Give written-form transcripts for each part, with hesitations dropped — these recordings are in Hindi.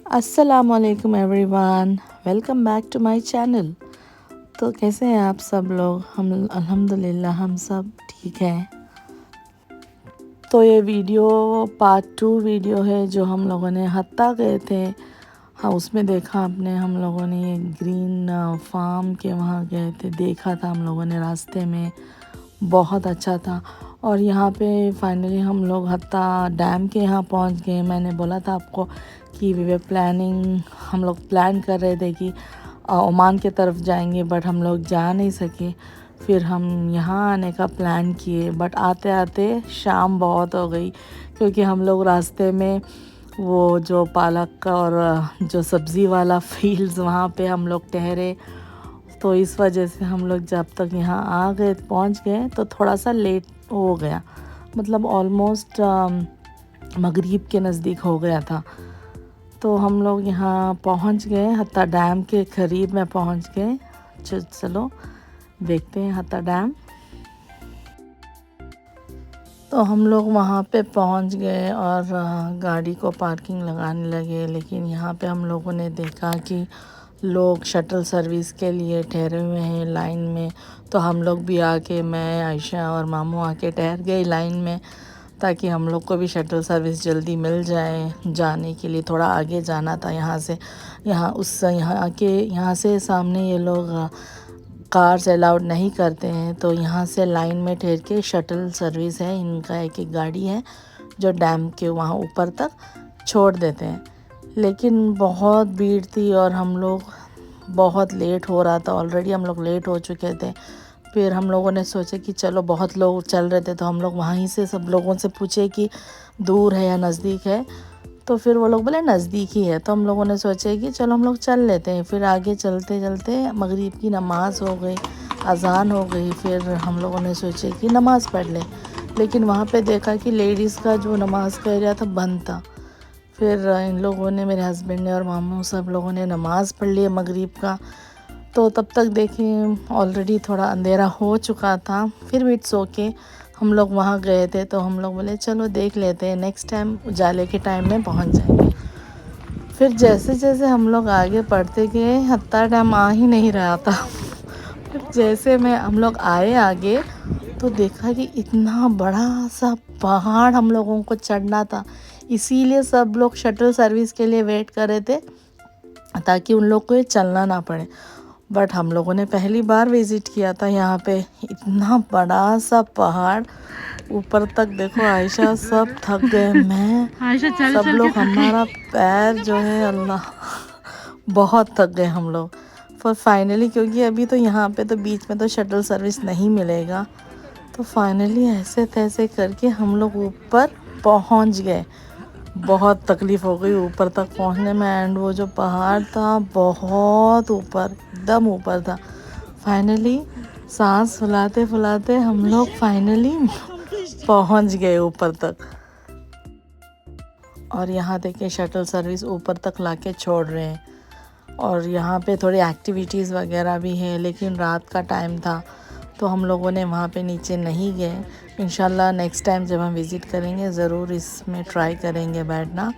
अस्सलामुअलैकुम everyone, welcome back to my channel. तो कैसे हैं आप सब लोग? हम अल्हम्दुलिल्लाह हम सब ठीक हैं। तो ये वीडियो पार्ट 2 वीडियो है जो हम लोगों ने हत्ता गए थे। हाँ, उसमें देखा आपने, हम लोगों ने ये ग्रीन फार्म के वहाँ गए थे, देखा था हम लोगों ने रास्ते में, बहुत अच्छा था। और यहाँ पे फाइनली हम लोग हत्ता डैम के यहाँ पहुँच गए। मैंने बोला था आपको कि वी वे प्लानिंग, हम लोग प्लान कर रहे थे कि ओमान के तरफ जाएंगे, बट हम लोग जा नहीं सके। फिर हम यहाँ आने का प्लान किए, बट आते आते शाम बहुत हो गई, क्योंकि हम लोग रास्ते में वो जो पालक का और जो सब्ज़ी वाला फील्ड्स वहाँ पे हम लोग ठहरे। तो इस वजह से हम लोग जब तक यहाँ आ गए, पहुँच गए, तो थोड़ा सा लेट हो गया, मतलब ऑलमोस्ट मगरिब के नज़दीक हो गया था। तो हम लोग यहाँ पहुँच गए, हत्ता डैम के करीब में पहुँच गए। चलो देखते हैं हत्ता डैम। तो हम लोग वहाँ पे पहुँच गए और गाड़ी को पार्किंग लगाने लगे, लेकिन यहाँ पे हम लोगों ने देखा कि लोग शटल सर्विस के लिए ठहरे हुए हैं लाइन में। तो हम लोग भी आके, मैं, आयशा और मामू आके ठहर गए लाइन में, ताकि हम लोग को भी शटल सर्विस जल्दी मिल जाए जाने के लिए। थोड़ा आगे जाना था यहाँ से, यहाँ से सामने ये लोग कार्स अलाउड नहीं करते हैं, तो यहाँ से लाइन में ठहर के शटल सर्विस है इनका, एक एक गाड़ी है जो डैम के वहाँ ऊपर तक छोड़ देते हैं। लेकिन बहुत भीड़ थी और हम लोग बहुत लेट हो रहा था, ऑलरेडी हम लोग लेट हो चुके थे। फिर हम लोगों ने सोचा कि चलो, बहुत लोग चल रहे थे तो हम लोग वहीं से सब लोगों से पूछे कि दूर है या नज़दीक है। तो फिर वो लोग बोले नज़दीक ही है। तो हम लोगों ने सोचा कि चलो हम लोग चल लेते हैं। फिर आगे चलते चलते मगरिब की नमाज़ हो गई, अज़ान हो गई। फिर हम लोगों ने सोचे कि नमाज़ पढ़ लें, लेकिन वहाँ पे देखा कि लेडीज़ का जो नमाज़ का एरिया था बंद था। फिर इन लोगों ने, मेरे हस्बैंड ने और मामू, सब लोगों ने नमाज़ पढ़ ली मगरिब का। तो तब तक देखें ऑलरेडी थोड़ा अंधेरा हो चुका था। फिर भी इट्स ओके, हम लोग वहाँ गए थे तो हम लोग बोले चलो देख लेते हैं, नेक्स्ट टाइम उजाले के टाइम में पहुँच जाएंगे। फिर जैसे जैसे हम लोग आगे बढ़ते गए, हत्ता डैम आ ही नहीं रहा था। फिर जैसे में हम लोग आए आगे, तो देखा कि इतना बड़ा सा पहाड़ हम लोगों को चढ़ना था। इसीलिए सब लोग शटल सर्विस के लिए वेट कर रहे थे, ताकि उन लोग को ये चलना ना पड़े। बट हम लोगों ने पहली बार विज़िट किया था यहाँ पे, इतना बड़ा सा पहाड़ ऊपर तक। देखो आयशा सब थक गए, मैं, आयशा चल सब चल के लोग, थक गई। हमारा पैर जो है अल्लाह, बहुत थक गए हम लोग। पर फाइनली, क्योंकि अभी तो यहाँ पे तो बीच में तो शटल सर्विस नहीं मिलेगा, तो फाइनली ऐसे तैसे करके हम लोग ऊपर पहुँच गए। बहुत तकलीफ़ हो गई ऊपर तक पहुँचने में, एंड वो जो पहाड़ था बहुत ऊपर, एकदम ऊपर था। फाइनली सांस फुलाते फुलाते हम लोग फाइनली पहुँच गए ऊपर तक। और यहाँ देखिए शटल सर्विस ऊपर तक लाके छोड़ रहे हैं। और यहाँ पे थोड़ी एक्टिविटीज़ वगैरह भी है, लेकिन रात का टाइम था तो हम लोगों ने वहाँ पे नीचे नहीं गए। इंशाल्लाह नेक्स्ट टाइम जब हम विज़िट करेंगे ज़रूर इसमें ट्राई करेंगे बैठना।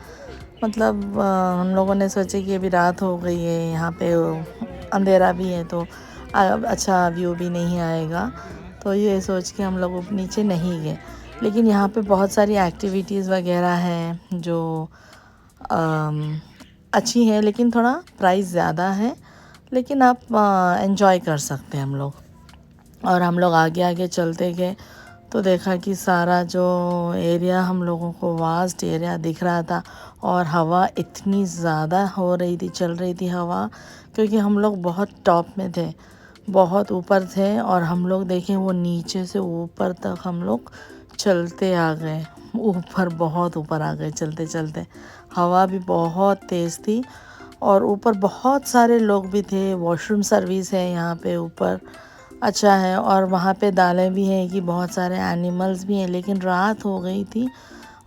मतलब हम लोगों ने सोचे कि अभी रात हो गई है, यहाँ पे अंधेरा भी है, तो अच्छा व्यू भी नहीं आएगा, तो ये सोच के हम लोग नीचे नहीं गए। लेकिन यहाँ पे बहुत सारी एक्टिविटीज़ वगैरह हैं जो अच्छी है, लेकिन थोड़ा प्राइस ज़्यादा है, लेकिन आप एंजॉय कर सकते हैं हम लोग। और हम लोग आगे आगे चलते गए तो देखा कि सारा जो एरिया हम लोगों को वास्ट एरिया दिख रहा था। और हवा इतनी ज़्यादा हो रही थी, चल रही थी हवा, क्योंकि हम लोग बहुत टॉप में थे, बहुत ऊपर थे। और हम लोग देखें वो नीचे से ऊपर तक हम लोग चलते आ गए, ऊपर, बहुत ऊपर आ गए चलते चलते। हवा भी बहुत तेज़ थी और ऊपर बहुत सारे लोग भी थे। वॉशरूम सर्विस है यहाँ पे ऊपर, अच्छा है। और वहाँ पे दालें भी हैं कि बहुत सारे एनिमल्स भी हैं, लेकिन रात हो गई थी,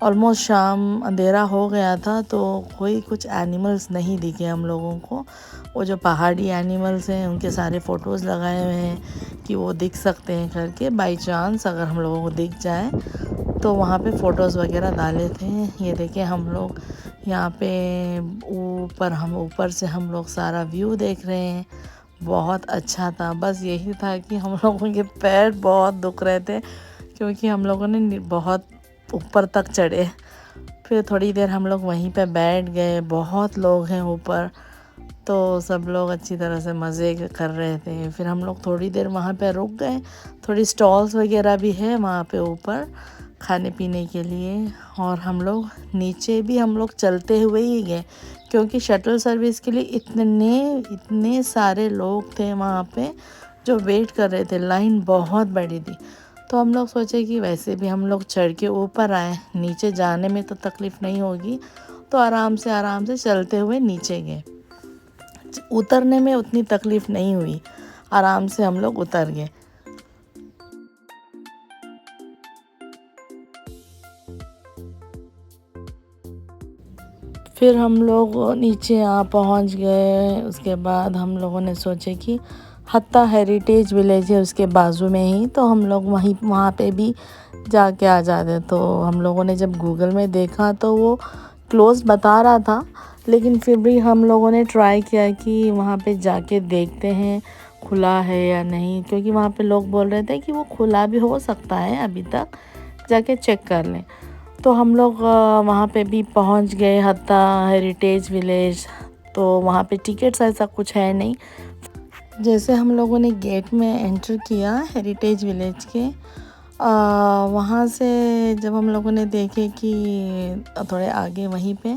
ऑलमोस्ट शाम, अंधेरा हो गया था, तो कोई कुछ एनिमल्स नहीं दिखे हम लोगों को। वो जो पहाड़ी एनिमल्स हैं उनके सारे फ़ोटोज़ लगाए हुए हैं कि वो दिख सकते हैं करके, बाई चांस अगर हम लोगों को दिख जाए तो वहाँ पे फ़ोटोज़ वगैरह डाले थे। ये देखिए हम लोग यहाँ पे ऊपर से हम लोग सारा व्यू देख रहे हैं। बहुत अच्छा था, बस यही था कि हम लोगों के पैर बहुत दुख रहे थे क्योंकि हम लोगों ने बहुत ऊपर तक चढ़े। फिर थोड़ी देर हम लोग वहीं पे बैठ गए। बहुत लोग हैं ऊपर, तो सब लोग अच्छी तरह से मज़े कर रहे थे। फिर हम लोग थोड़ी देर वहाँ पे रुक गए। थोड़ी स्टॉल्स वगैरह भी है वहाँ पे ऊपर खाने पीने के लिए। और हम लोग नीचे भी हम लोग चलते हुए ही गए क्योंकि शटल सर्विस के लिए इतने सारे लोग थे वहाँ पे जो वेट कर रहे थे। लाइन बहुत बड़ी थी। तो हम लोग सोचे कि वैसे भी हम लोग चढ़ के ऊपर आए, नीचे जाने में तो तकलीफ़ नहीं होगी, तो आराम से चलते हुए नीचे गए। उतरने में उतनी तकलीफ़ नहीं हुई, आराम से हम लोग उतर गए। फिर हम लोग नीचे पहुंच गए। उसके बाद हम लोगों ने सोचे कि हत्ता हेरिटेज विलेज है उसके बाजू में ही, तो हम लोग वहाँ पे भी जाके आ जाते। तो हम लोगों ने जब गूगल में देखा तो वो क्लोज़ बता रहा था, लेकिन फिर भी हम लोगों ने ट्राई किया कि वहाँ पे जाके देखते हैं खुला है या नहीं, क्योंकि वहाँ पे लोग बोल रहे थे कि वो खुला भी हो सकता है, अभी तक जाके चेक कर लें। तो हम लोग वहाँ पे भी पहुँच गए, हत्ता हेरिटेज विलेज। तो वहाँ पे टिकट्स ऐसा कुछ है नहीं। जैसे हम लोगों ने गेट में एंटर किया हेरिटेज विलेज के, वहाँ से जब हम लोगों ने देखे कि थोड़े आगे वहीं पे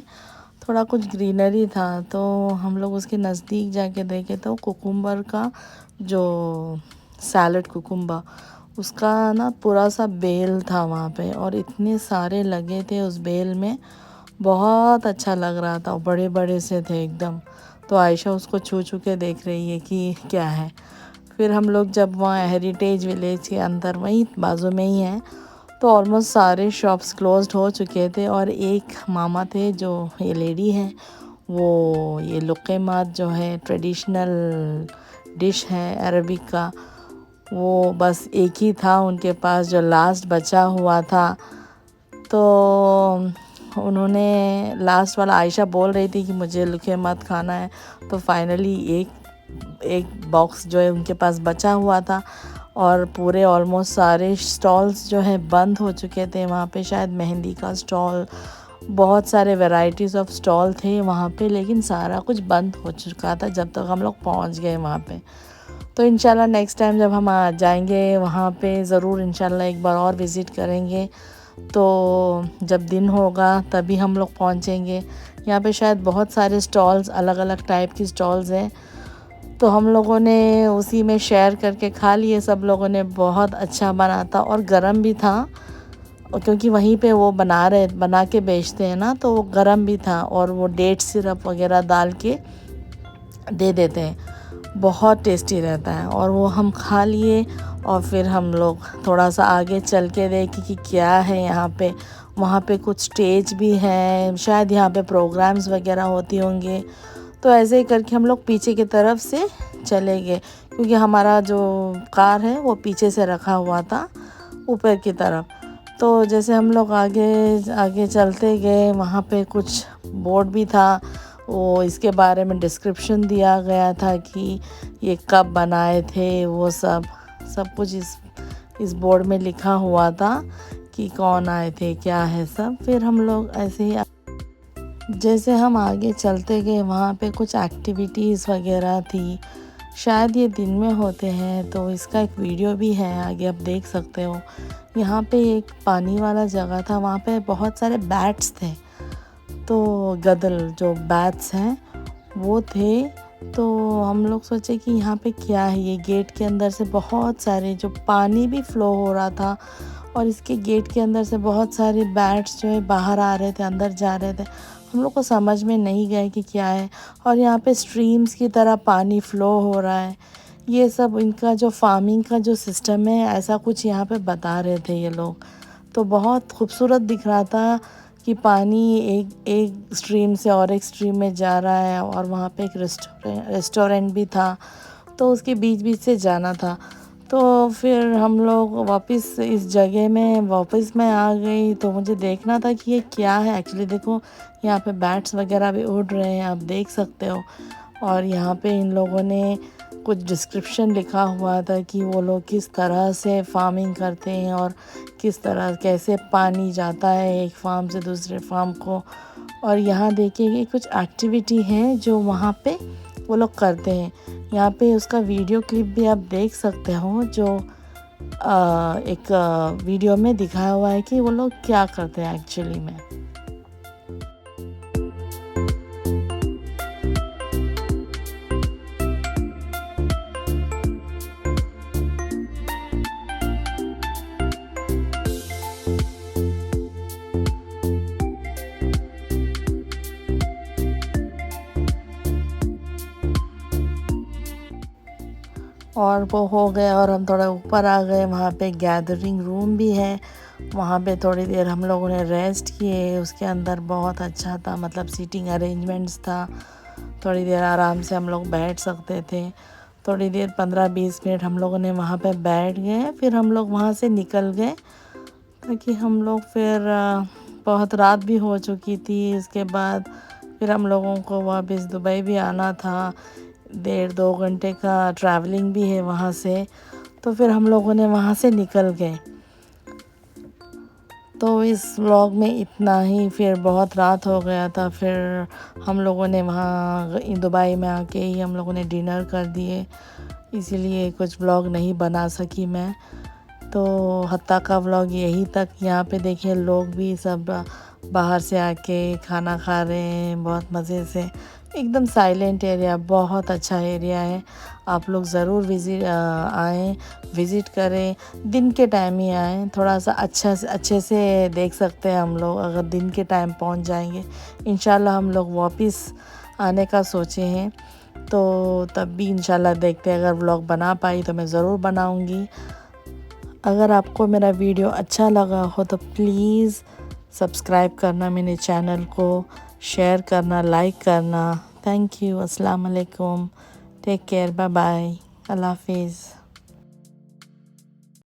थोड़ा कुछ ग्रीनरी था, तो हम लोग उसके नज़दीक जाके देखे तो कुकुम्बर का जो सैलड कुकुम्बर, उसका ना पूरा सा बेल था वहाँ पे, और इतने सारे लगे थे उस बेल में। बहुत अच्छा लग रहा था, बड़े बड़े से थे एकदम। तो आयशा उसको छू छू के देख रही है कि क्या है। फिर हम लोग जब वहाँ हेरिटेज विलेज के अंदर वहीं बाजू में ही है, तो ऑलमोस्ट सारे शॉप्स क्लोज्ड हो चुके थे। और एक मामा थे, जो ये लेडी है, वो ये लुक़ैमात जो है ट्रेडिशनल डिश है अरबिक का, वो बस एक ही था उनके पास जो लास्ट बचा हुआ था। तो उन्होंने लास्ट वाला, आयशा बोल रही थी कि मुझे लुक़ैमात खाना है, तो फाइनली एक बॉक्स जो है उनके पास बचा हुआ था। और पूरे ऑलमोस्ट सारे स्टॉल्स जो है बंद हो चुके थे वहाँ पे। शायद मेहंदी का स्टॉल, बहुत सारे वैरायटीज़ ऑफ स्टॉल थे वहाँ पे, लेकिन सारा कुछ बंद हो चुका था जब तक हम लोग पहुँच गए वहाँ पे। तो इंशाल्लाह नेक्स्ट टाइम जब हम जाएंगे वहाँ पे ज़रूर इंशाल्लाह एक बार और विज़िट करेंगे। तो जब दिन होगा तभी हम लोग पहुँचेंगे। यहाँ पे शायद बहुत सारे स्टॉल्स, अलग अलग टाइप की स्टॉल्स हैं, तो हम लोगों ने उसी में शेयर करके खा लिए। सब लोगों ने, बहुत अच्छा बना था और गरम भी था, क्योंकि वहीं पे वो बना के बेचते हैं ना, तो वो गरम भी था। और वो डेट सिरप वगैरह डाल के दे देते हैं, बहुत टेस्टी रहता है। और वो हम खा लिए। और फिर हम लोग थोड़ा सा आगे चल के देखे कि क्या है यहाँ पे। वहाँ पे कुछ स्टेज भी है, शायद यहाँ पे प्रोग्राम्स वगैरह होती होंगे। तो ऐसे ही करके हम लोग पीछे की तरफ से चले गए, क्योंकि हमारा जो कार है वो पीछे से रखा हुआ था ऊपर की तरफ। तो जैसे हम लोग आगे आगे चलते गए, वहाँ पे कुछ बोर्ड भी था, वो इसके बारे में डिस्क्रिप्शन दिया गया था कि ये कब बनाए थे, वो सब कुछ इस बोर्ड में लिखा हुआ था कि कौन आए थे, क्या है सब। फिर हम लोग ऐसे ही जैसे हम आगे चलते गए, वहाँ पे कुछ एक्टिविटीज़ वगैरह थी, शायद ये दिन में होते हैं, तो इसका एक वीडियो भी है, आगे आप देख सकते हो। यहाँ पे एक पानी वाला जगह था, वहाँ पे बहुत सारे बैट्स थे, तो गदल जो बैट्स हैं वो थे। तो हम लोग सोचे कि यहाँ पे क्या है। ये गेट के अंदर से बहुत सारे, जो पानी भी फ़्लो हो रहा था, और इसके गेट के अंदर से बहुत सारे बैट्स जो है बाहर आ रहे थे, अंदर जा रहे थे। हम लोग को समझ में नहीं गया कि क्या है। और यहाँ पे स्ट्रीम्स की तरह पानी फ़्लो हो रहा है। ये सब इनका जो फार्मिंग का जो सिस्टम है, ऐसा कुछ यहाँ पे बता रहे थे ये लोग। तो बहुत खूबसूरत दिख रहा था कि पानी एक स्ट्रीम से और एक स्ट्रीम में जा रहा है। और वहाँ पे एक रेस्टोरेंट भी था, तो उसके बीच बीच से जाना था। तो फिर हम लोग वापस इस जगह में वापस मैं आ गई। तो मुझे देखना था कि ये क्या है एक्चुअली। देखो यहाँ पे बैट्स वगैरह भी उड़ रहे हैं, आप देख सकते हो। और यहाँ पे इन लोगों ने कुछ डिस्क्रिप्शन लिखा हुआ था कि वो लोग किस तरह से फार्मिंग करते हैं और किस तरह कैसे पानी जाता है एक फार्म से दूसरे फार्म को। और यहाँ देखिए कि कुछ एक्टिविटी है जो वहाँ पे वो लोग करते हैं। यहाँ पे उसका वीडियो क्लिप भी आप देख सकते हो, जो एक वीडियो में दिखाया हुआ है कि वो लोग क्या करते हैं एक्चुअली में। और वो हो गया और हम थोड़ा ऊपर आ गए। वहाँ पे गैदरिंग रूम भी है, वहाँ पे थोड़ी देर हम लोगों ने रेस्ट किए। उसके अंदर बहुत अच्छा था, मतलब सीटिंग अरेंजमेंट्स था, थोड़ी देर आराम से हम लोग बैठ सकते थे। थोड़ी देर 15-20 मिनट हम लोगों ने वहाँ पे बैठ गए। फिर हम लोग वहाँ से निकल गए ताकि हम लोग फिर बहुत रात भी हो चुकी थी। उसके बाद फिर हम लोगों को वापस दुबई भी आना था, 1.5-2 घंटे का ट्रैवलिंग भी है वहाँ से। तो फिर हम लोगों ने वहाँ से निकल गए। तो इस व्लॉग में इतना ही। फिर बहुत रात हो गया था। फिर हम लोगों ने वहाँ दुबई में आके ही हम लोगों ने डिनर कर दिए, इसीलिए कुछ व्लॉग नहीं बना सकी मैं। तो हत्ता का व्लॉग यही तक। यहाँ पे देखिए लोग भी सब बाहर से आके खाना खा रहे हैं बहुत मज़े से। एकदम साइलेंट एरिया, बहुत अच्छा एरिया है। आप लोग ज़रूर आएँ, विज़िट करें। दिन के टाइम ही आएँ, थोड़ा सा अच्छे से देख सकते हैं हम लोग अगर दिन के टाइम पहुंच जाएंगे। इंशाल्लाह हम लोग वापस आने का सोचे हैं, तो तब भी इंशाल्लाह देखते हैं। अगर व्लॉग बना पाई तो मैं ज़रूर बनाऊंगी। अगर आपको मेरा वीडियो अच्छा लगा हो तो प्लीज़ सब्सक्राइब करना मेरे चैनल को, शेयर करना, लाइक करना। Thank you. अस्सलाम वालेकुम। Take care. Bye bye. अल्लाह हाफिज़।